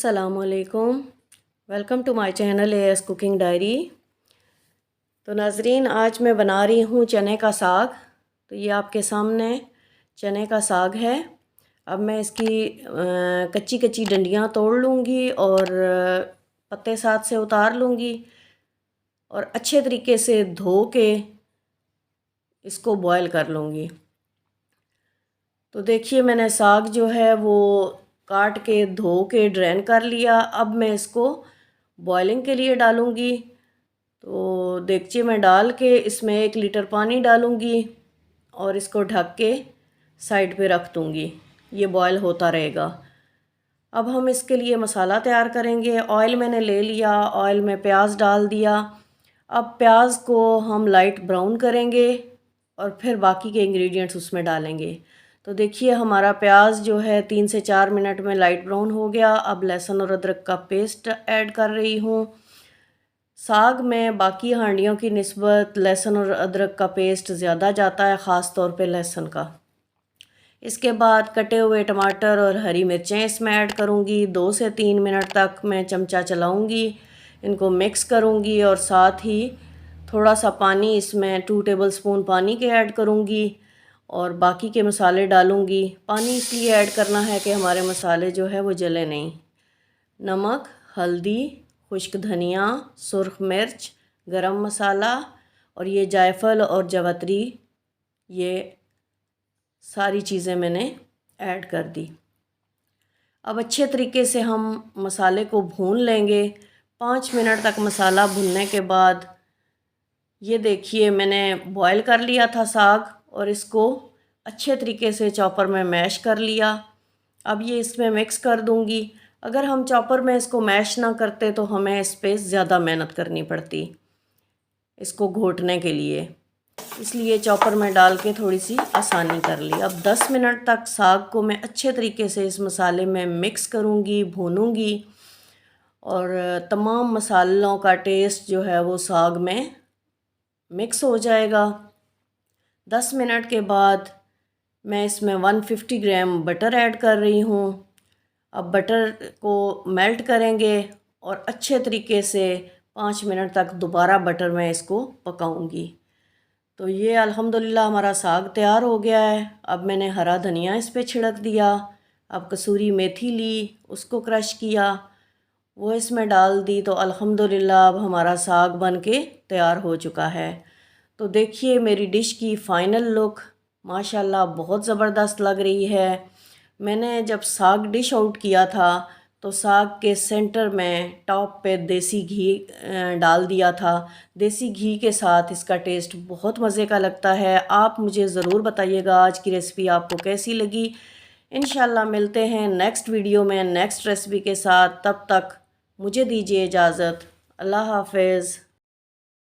अस्सलामुअलैकुम। Welcome to my channel AS cooking diary. तो नाजरीन, आज मैं बना रही हूँ चने का साग। तो ये आपके सामने चने का साग है। अब मैं इसकी कच्ची कच्ची डंडियाँ तोड़ लूँगी और पत्ते साथ से उतार लूँगी और अच्छे तरीके से धो के इसको बॉयल कर लूँगी। तो देखिए, मैंने साग जो है वो काट के धो के ड्रेन कर लिया। अब मैं इसको बॉयलिंग के लिए डालूँगी। तो देगची में डाल के इसमें 1 लीटर पानी डालूँगी और इसको ढक के साइड पे रख दूँगी। ये बॉयल होता रहेगा। अब हम इसके लिए मसाला तैयार करेंगे। ऑयल मैंने ले लिया, ऑयल में प्याज डाल दिया। अब प्याज को हम लाइट ब्राउन करेंगे और फिर बाकी के इंग्रेडिएंट्स उसमें डालेंगे। तो देखिए, हमारा प्याज जो है 3 से 4 मिनट में लाइट ब्राउन हो गया। अब लहसुन और अदरक का पेस्ट ऐड कर रही हूँ। साग में बाकी हांडियों की निस्बत लहसुन और अदरक का पेस्ट ज़्यादा जाता है, ख़ास तौर पे लहसुन का। इसके बाद कटे हुए टमाटर और हरी मिर्चें इसमें ऐड करूँगी। 2 से 3 मिनट तक मैं चमचा चलाऊँगी, इनको मिक्स करूँगी और साथ ही थोड़ा सा पानी, इसमें 2 टेबलस्पून पानी के ऐड करूँगी और बाकी के मसाले डालूँगी। पानी इसलिए ऐड करना है कि हमारे मसाले जो है वो जले नहीं। नमक, हल्दी, खुश्क धनिया, सुर्ख मिर्च, गरम मसाला और ये जायफल और जवतरी, ये सारी चीज़ें मैंने ऐड कर दी। अब अच्छे तरीके से हम मसाले को भून लेंगे। 5 मिनट तक मसाला भूनने के बाद ये देखिए, मैंने बॉयल कर लिया था साग और इसको अच्छे तरीके से चॉपर में मैश कर लिया। अब ये इसमें मिक्स कर दूंगी। अगर हम चॉपर में इसको मैश ना करते तो हमें इस पर ज़्यादा मेहनत करनी पड़ती इसको घोटने के लिए, इसलिए चॉपर में डाल के थोड़ी सी आसानी कर ली। अब 10 मिनट तक साग को मैं अच्छे तरीके से इस मसाले में मिक्स करूँगी, भूनूँगी और तमाम मसालों का टेस्ट जो है वो साग में मिक्स हो जाएगा। 10 मिनट के बाद मैं इसमें 150 ग्राम बटर ऐड कर रही हूँ। अब बटर को मेल्ट करेंगे और अच्छे तरीके से 5 मिनट तक दोबारा बटर में इसको पकाऊंगी। तो ये अल्हम्दुलिल्लाह हमारा साग तैयार हो गया है। अब मैंने हरा धनिया इस पर छिड़क दिया। अब कसूरी मेथी ली, उसको क्रश किया, वो इसमें डाल दी। तो अल्हम्दुलिल्लाह अब हमारा साग बन के तैयार हो चुका है। तो देखिए, मेरी डिश की फ़ाइनल लुक माशाल्लाह बहुत ज़बरदस्त लग रही है। मैंने जब साग डिश आउट किया था तो साग के सेंटर में टॉप पे देसी घी डाल दिया था। देसी घी के साथ इसका टेस्ट बहुत मज़े का लगता है। आप मुझे ज़रूर बताइएगा आज की रेसिपी आपको कैसी लगी। इंशाल्लाह मिलते हैं नेक्स्ट वीडियो में नेक्स्ट रेसिपी के साथ। तब तक मुझे दीजिए इजाज़त। अल्लाह हाफ़िज़।